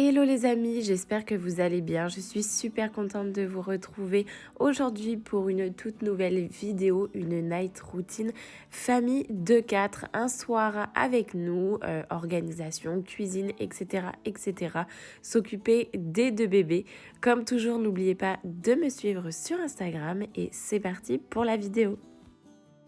Hello les amis, j'espère que vous allez bien. Je suis super contente de vous retrouver aujourd'hui pour une toute nouvelle vidéo, une night routine famille de 4, un soir avec nous, organisation, cuisine, etc. etc. S'occuper des deux bébés. Comme toujours, n'oubliez pas de me suivre sur Instagram et c'est parti pour la vidéo.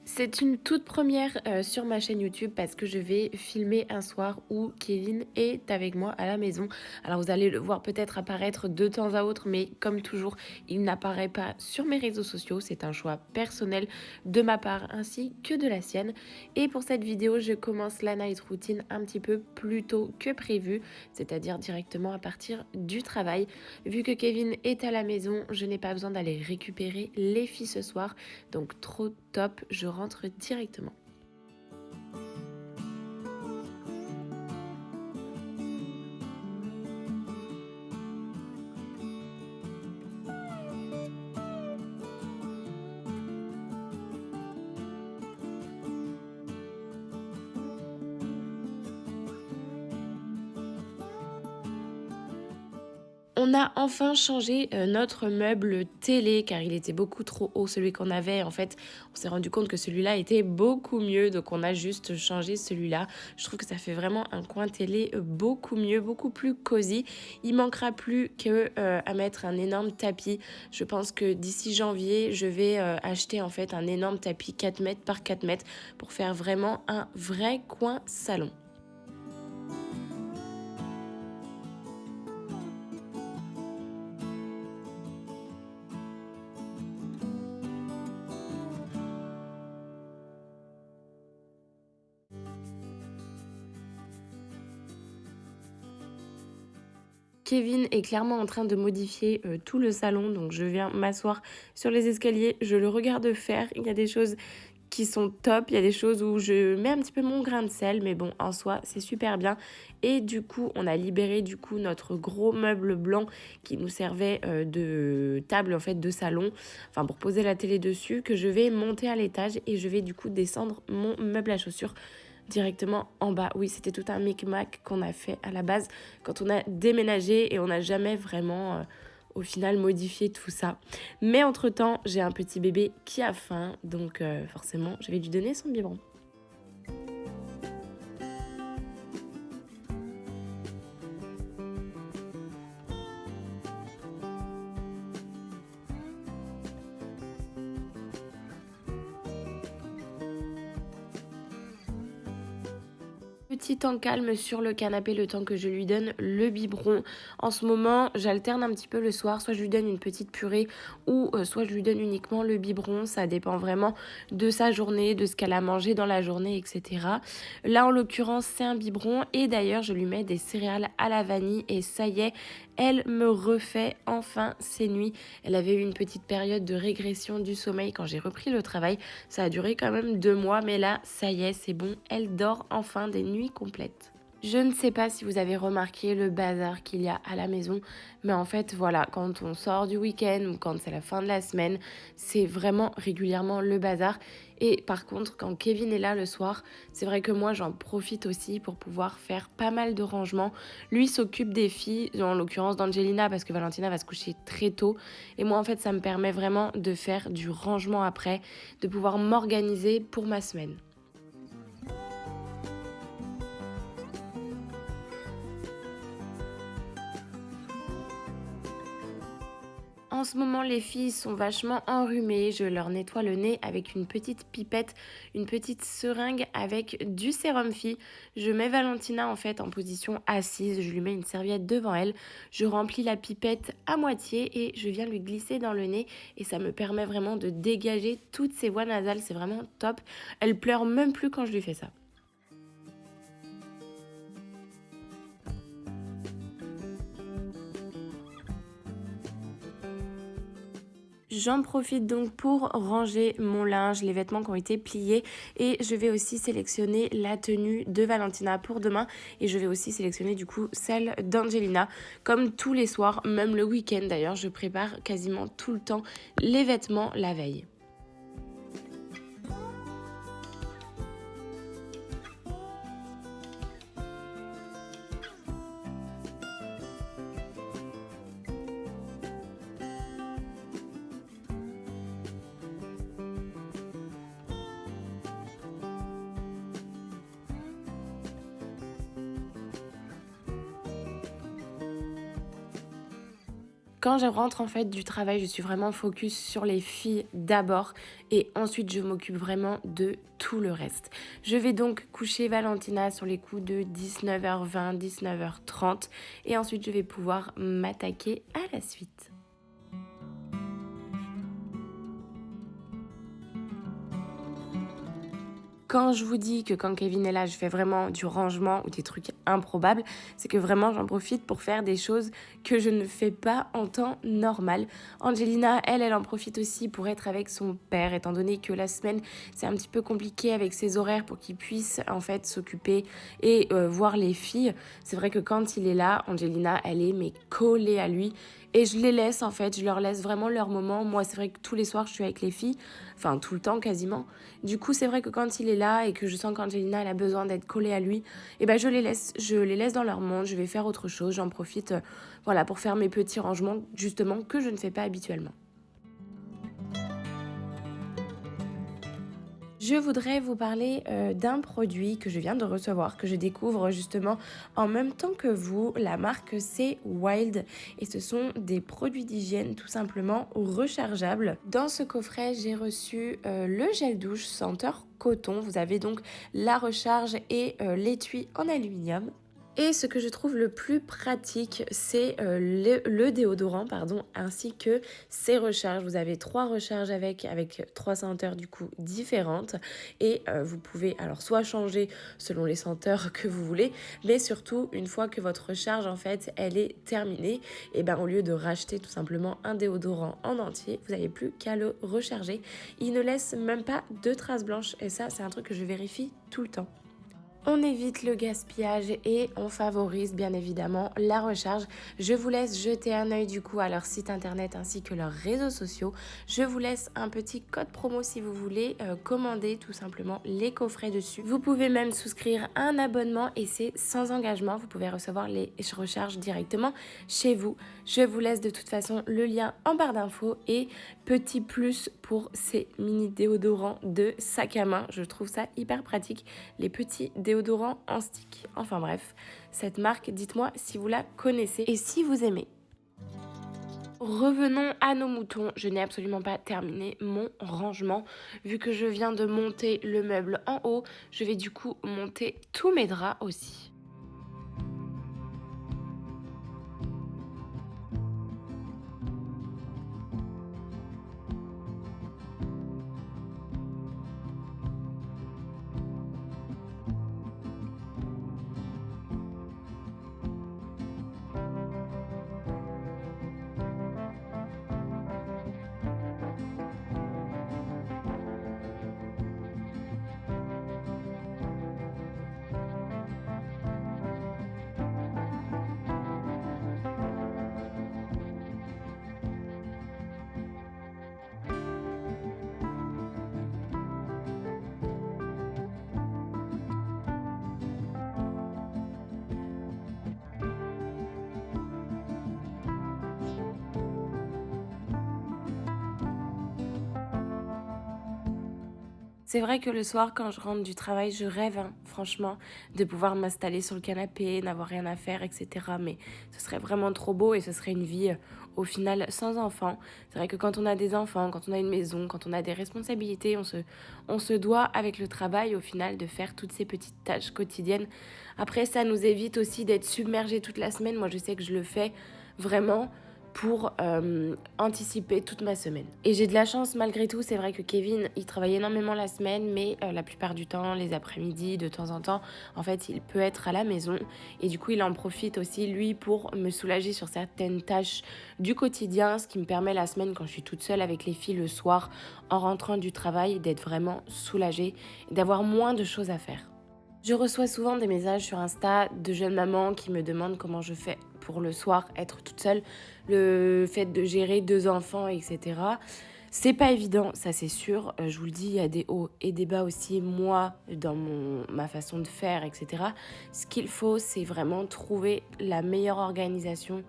C'est une toute première sur ma chaîne YouTube parce que je vais filmer un soir où Kevin est avec moi à la maison. Alors vous allez le voir peut-être apparaître de temps à autre, mais comme toujours, il n'apparaît pas sur mes réseaux sociaux. C'est un choix personnel de ma part ainsi que de la sienne. Et pour cette vidéo, je commence la night routine un petit peu plus tôt que prévu, c'est-à-dire directement à partir du travail. Vu que Kevin est à la maison, je n'ai pas besoin d'aller récupérer les filles ce soir, donc trop top, je rentre directement. On a enfin changé notre meuble télé car il était beaucoup trop haut, celui qu'on avait. En fait, on s'est rendu compte que celui-là était beaucoup mieux, donc on a juste changé celui-là. Je trouve que ça fait vraiment un coin télé beaucoup mieux, beaucoup plus cosy. Il manquera plus que à mettre un énorme tapis. Je pense que d'ici janvier, je vais acheter en fait un énorme tapis 4 mètres par 4 mètres pour faire vraiment un vrai coin salon. Kevin est clairement en train de modifier tout le salon, donc je viens m'asseoir sur les escaliers, je le regarde faire. Il y a des choses qui sont top, il y a des choses où je mets un petit peu mon grain de sel, mais bon, en soi, c'est super bien. Et du coup, on a libéré du coup notre gros meuble blanc qui nous servait de table en fait de salon, enfin pour poser la télé dessus, que je vais monter à l'étage et je vais du coup descendre mon meuble à chaussures directement en bas. Oui, c'était tout un micmac qu'on a fait à la base quand on a déménagé et on n'a jamais vraiment au final modifié tout ça. Mais entre-temps, j'ai un petit bébé qui a faim, donc forcément, je vais lui donner son biberon. Petit temps calme sur le canapé le temps que je lui donne le biberon. En ce moment, j'alterne un petit peu le soir, soit je lui donne une petite purée ou soit je lui donne uniquement le biberon. Ça dépend vraiment de sa journée, de ce qu'elle a mangé dans la journée, etc. Là, en l'occurrence, c'est un biberon et d'ailleurs, je lui mets des céréales à la vanille et ça y est, elle me refait enfin ses nuits. Elle avait eu une petite période de régression du sommeil quand j'ai repris le travail. Ça a duré quand même 2 mois, mais là, ça y est, c'est bon. Elle dort enfin des nuits complètes. Je ne sais pas si vous avez remarqué le bazar qu'il y a à la maison, mais en fait, voilà, quand on sort du week-end ou quand c'est la fin de la semaine, c'est vraiment régulièrement le bazar. Et par contre, quand Kevin est là le soir, c'est vrai que moi, j'en profite aussi pour pouvoir faire pas mal de rangements. Lui s'occupe des filles, en l'occurrence d'Angelina, parce que Valentina va se coucher très tôt. Et moi, en fait, ça me permet vraiment de faire du rangement après, de pouvoir m'organiser pour ma semaine. En ce moment, les filles sont vachement enrhumées. Je leur nettoie le nez avec une petite pipette, une petite seringue avec du sérum fille. Je mets Valentina en fait en position assise. Je lui mets une serviette devant elle. Je remplis la pipette à moitié et je viens lui glisser dans le nez. Et ça me permet vraiment de dégager toutes ses voies nasales. C'est vraiment top. Elle pleure même plus quand je lui fais ça. J'en profite donc pour ranger mon linge, les vêtements qui ont été pliés et je vais aussi sélectionner la tenue de Valentina pour demain et je vais aussi sélectionner du coup celle d'Angelina. Comme tous les soirs, même le week-end d'ailleurs, je prépare quasiment tout le temps les vêtements la veille. Quand je rentre en fait du travail, je suis vraiment focus sur les filles d'abord et ensuite je m'occupe vraiment de tout le reste. Je vais donc coucher Valentina sur les coups de 19h20, 19h30 et ensuite je vais pouvoir m'attaquer à la suite. Quand je vous dis que quand Kevin est là, je fais vraiment du rangement ou des trucs improbables, c'est que vraiment j'en profite pour faire des choses que je ne fais pas en temps normal. Angelina, elle en profite aussi pour être avec son père, étant donné que la semaine, c'est un petit peu compliqué avec ses horaires pour qu'il puisse en fait s'occuper et voir les filles. C'est vrai que quand il est là, Angelina, elle est mais collée à lui. Et je les laisse en fait, je leur laisse vraiment leur moment. Moi, c'est vrai que tous les soirs, je suis avec les filles, enfin tout le temps quasiment. Du coup, c'est vrai que quand il est là et que je sens qu'Angelina elle a besoin d'être collée à lui, et ben je les laisse dans leur monde, je vais faire autre chose, j'en profite voilà pour faire mes petits rangements justement que je ne fais pas habituellement. Je voudrais vous parler d'un produit que je viens de recevoir, que je découvre justement en même temps que vous. La marque c'est Wild et ce sont des produits d'hygiène tout simplement rechargeables. Dans ce coffret, j'ai reçu le gel douche senteur coton. Vous avez donc la recharge et l'étui en aluminium. Et ce que je trouve le plus pratique, c'est le déodorant, ainsi que ses recharges. Vous avez 3 recharges avec 3 senteurs du coup différentes. Et vous pouvez alors soit changer selon les senteurs que vous voulez, mais surtout une fois que votre recharge en fait elle est terminée, et ben au lieu de racheter tout simplement un déodorant en entier, vous n'avez plus qu'à le recharger. Il ne laisse même pas de traces blanches et ça c'est un truc que je vérifie tout le temps. On évite le gaspillage et on favorise bien évidemment la recharge. Je vous laisse jeter un œil du coup à leur site internet ainsi que leurs réseaux sociaux. Je vous laisse un petit code promo si vous voulez commander tout simplement les coffrets dessus. Vous pouvez même souscrire un abonnement et c'est sans engagement. Vous pouvez recevoir les recharges directement chez vous. Je vous laisse de toute façon le lien en barre d'infos et petit plus pour ces mini déodorants de sac à main. Je trouve ça hyper pratique. Les petits déodorant en stick. Enfin bref, cette marque, dites-moi si vous la connaissez et si vous aimez. Revenons à nos moutons, je n'ai absolument pas terminé mon rangement. Vu que je viens de monter le meuble en haut, je vais du coup monter tous mes draps aussi. C'est vrai que le soir, quand je rentre du travail, je rêve, franchement, de pouvoir m'installer sur le canapé, n'avoir rien à faire, etc. Mais ce serait vraiment trop beau et ce serait une vie, au final, sans enfants. C'est vrai que quand on a des enfants, quand on a une maison, quand on a des responsabilités, on se doit, avec le travail, au final, de faire toutes ces petites tâches quotidiennes. Après, ça nous évite aussi d'être submergés toute la semaine. Moi, je sais que je le fais vraiment pour anticiper toute ma semaine. Et j'ai de la chance malgré tout, c'est vrai que Kevin, il travaille énormément la semaine, mais la plupart du temps, les après-midi, de temps en temps, en fait, il peut être à la maison. Et du coup, il en profite aussi, lui, pour me soulager sur certaines tâches du quotidien, ce qui me permet la semaine, quand je suis toute seule avec les filles le soir, en rentrant du travail, d'être vraiment soulagée et d'avoir moins de choses à faire. Je reçois souvent des messages sur Insta de jeunes mamans qui me demandent comment je fais pour le soir être toute seule, le fait de gérer 2 enfants, etc. C'est pas évident, ça c'est sûr. Je vous le dis, il y a des hauts et des bas aussi, moi, dans ma façon de faire, etc. Ce qu'il faut, c'est vraiment trouver la meilleure organisation,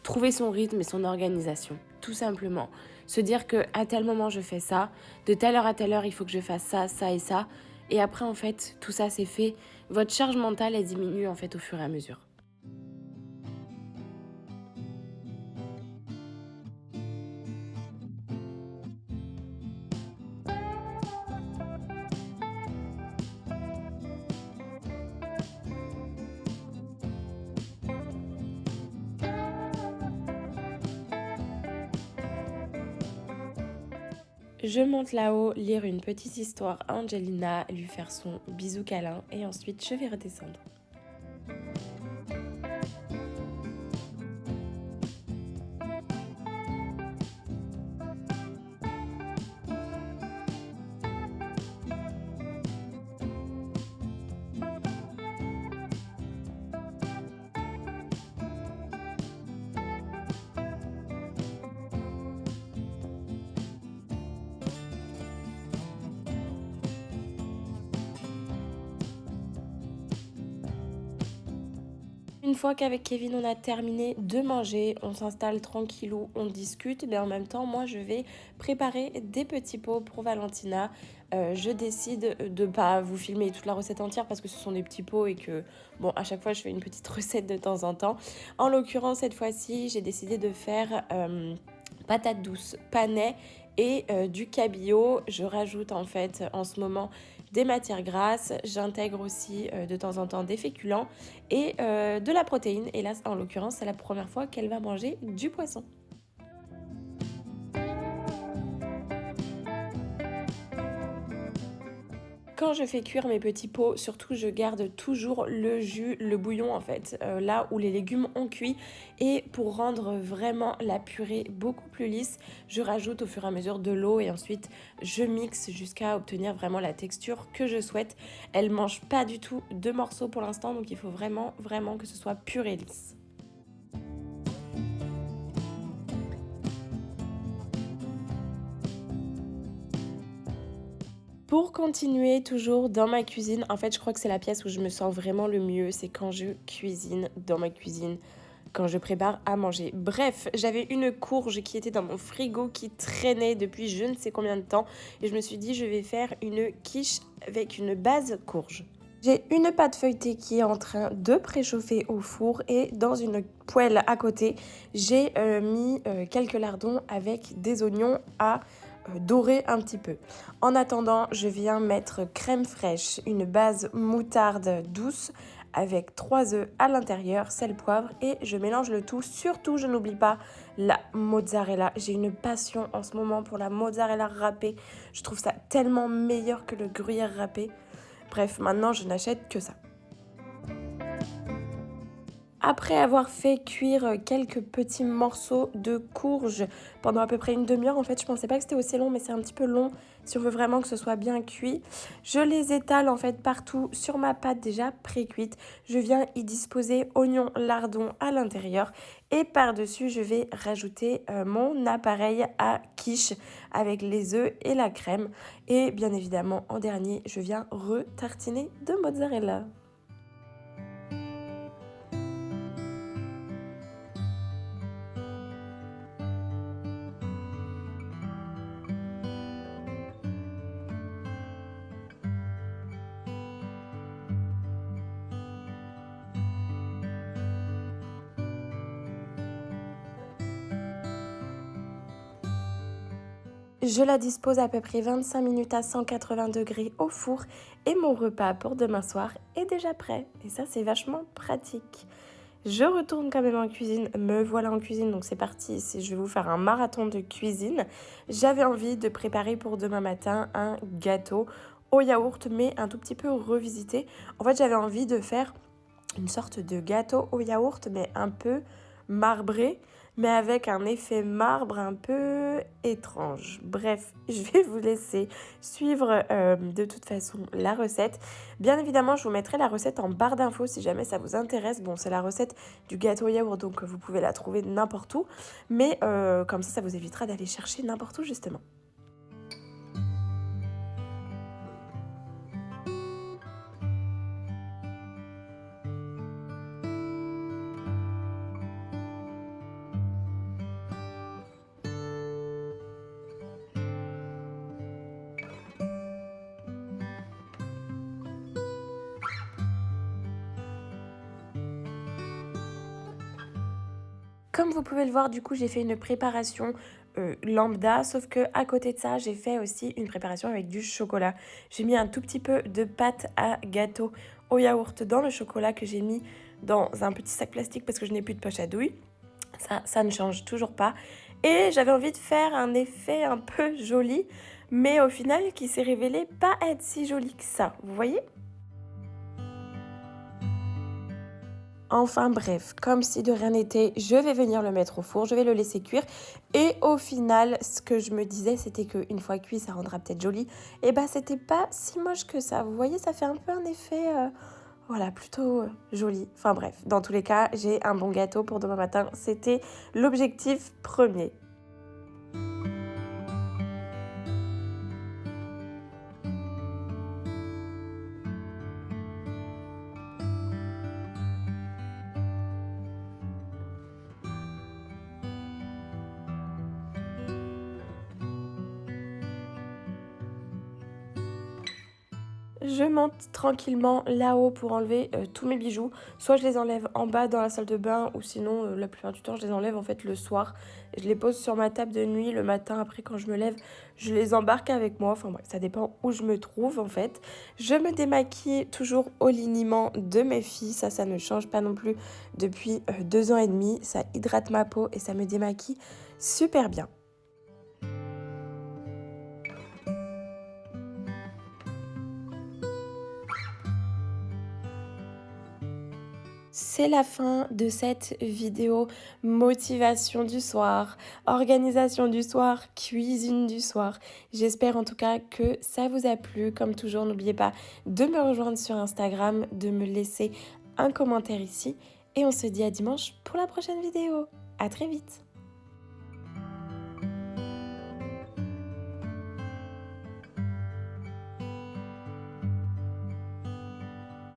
trouver son rythme et son organisation, tout simplement. Se dire que à tel moment je fais ça, de telle heure à telle heure il faut que je fasse ça, ça et ça. Et après, en fait, tout ça, c'est fait. Votre charge mentale, elle diminue, en fait, au fur et à mesure. Je monte là-haut, lire une petite histoire à Angelina, lui faire son bisou câlin et ensuite je vais redescendre. Une fois qu'avec Kevin on a terminé de manger, on s'installe tranquillou, on discute, mais en même temps moi je vais préparer des petits pots pour Valentina. Je décide de pas vous filmer toute la recette entière parce que ce sont des petits pots et que bon à chaque fois je fais une petite recette de temps en temps. En l'occurrence cette fois-ci j'ai décidé de faire patates douces, panais et du cabillaud. Je rajoute en fait en ce moment des matières grasses, j'intègre aussi de temps en temps des féculents et de la protéine. Et là, en l'occurrence, c'est la première fois qu'elle va manger du poisson. Quand je fais cuire mes petits pots, surtout je garde toujours le jus, le bouillon en fait, là où les légumes ont cuit. Et pour rendre vraiment la purée beaucoup plus lisse, je rajoute au fur et à mesure de l'eau et ensuite je mixe jusqu'à obtenir vraiment la texture que je souhaite. Elle mange pas du tout de morceaux pour l'instant, donc il faut vraiment que ce soit purée lisse. Pour continuer toujours dans ma cuisine, en fait je crois que c'est la pièce où je me sens vraiment le mieux, c'est quand je cuisine dans ma cuisine, quand je prépare à manger. Bref, j'avais une courge qui était dans mon frigo qui traînait depuis je ne sais combien de temps et je me suis dit je vais faire une quiche avec une base courge. J'ai une pâte feuilletée qui est en train de préchauffer au four et dans une poêle à côté, j'ai mis quelques lardons avec des oignons à dorer un petit peu. En attendant, je viens mettre crème fraîche, une base moutarde douce avec 3 œufs à l'intérieur, sel, poivre et je mélange le tout. Surtout, je n'oublie pas la mozzarella. J'ai une passion en ce moment pour la mozzarella râpée. Je trouve ça tellement meilleur que le gruyère râpé. Bref, maintenant, je n'achète que ça. Après avoir fait cuire quelques petits morceaux de courge pendant à peu près une demi-heure, en fait je pensais pas que c'était aussi long mais c'est un petit peu long si on veut vraiment que ce soit bien cuit. Je les étale en fait partout sur ma pâte déjà pré-cuite. Je viens y disposer oignons, lardons à l'intérieur et par-dessus je vais rajouter mon appareil à quiche avec les œufs et la crème. Et bien évidemment en dernier je viens retartiner de mozzarella. Je la dispose à peu près 25 minutes à 180 degrés au four et mon repas pour demain soir est déjà prêt. Et ça, c'est vachement pratique. Je retourne quand même en cuisine, me voilà en cuisine, donc c'est parti, je vais vous faire un marathon de cuisine. J'avais envie de préparer pour demain matin un gâteau au yaourt, mais un tout petit peu revisité. En fait, j'avais envie de faire une sorte de gâteau au yaourt, mais un peu marbré, mais avec un effet marbre un peu étrange. Bref, je vais vous laisser suivre de toute façon la recette. Bien évidemment, je vous mettrai la recette en barre d'infos si jamais ça vous intéresse. Bon, c'est la recette du gâteau yaourt, donc vous pouvez la trouver n'importe où, mais comme ça vous évitera d'aller chercher n'importe où justement. Comme vous pouvez le voir, du coup, j'ai fait une préparation lambda, sauf que à côté de ça, j'ai fait aussi une préparation avec du chocolat. J'ai mis un tout petit peu de pâte à gâteau au yaourt dans le chocolat que j'ai mis dans un petit sac plastique parce que je n'ai plus de poche à douille. Ça ne change toujours pas. Et j'avais envie de faire un effet un peu joli, mais au final qui s'est révélé pas être si joli que ça, vous voyez? Enfin bref, comme si de rien n'était, je vais venir le mettre au four, je vais le laisser cuire et au final, ce que je me disais, c'était qu'une fois cuit, ça rendra peut-être joli et bah, c'était pas si moche que ça. Vous voyez, ça fait un peu un effet, voilà, plutôt, joli. Enfin bref, dans tous les cas, j'ai un bon gâteau pour demain matin, c'était l'objectif premier. Je monte tranquillement là-haut pour enlever, tous mes bijoux. Soit je les enlève en bas dans la salle de bain ou sinon, la plupart du temps, je les enlève en fait le soir. Je les pose sur ma table de nuit le matin après quand je me lève, je les embarque avec moi. Enfin bref, ça dépend où je me trouve en fait. Je me démaquille toujours au liniment de mes filles, ça ne change pas non plus depuis, 2 ans et demi. Ça hydrate ma peau et ça me démaquille super bien. C'est la fin de cette vidéo motivation du soir, organisation du soir, cuisine du soir. J'espère en tout cas que ça vous a plu. Comme toujours, n'oubliez pas de me rejoindre sur Instagram, de me laisser un commentaire ici et on se dit à dimanche pour la prochaine vidéo. À très vite.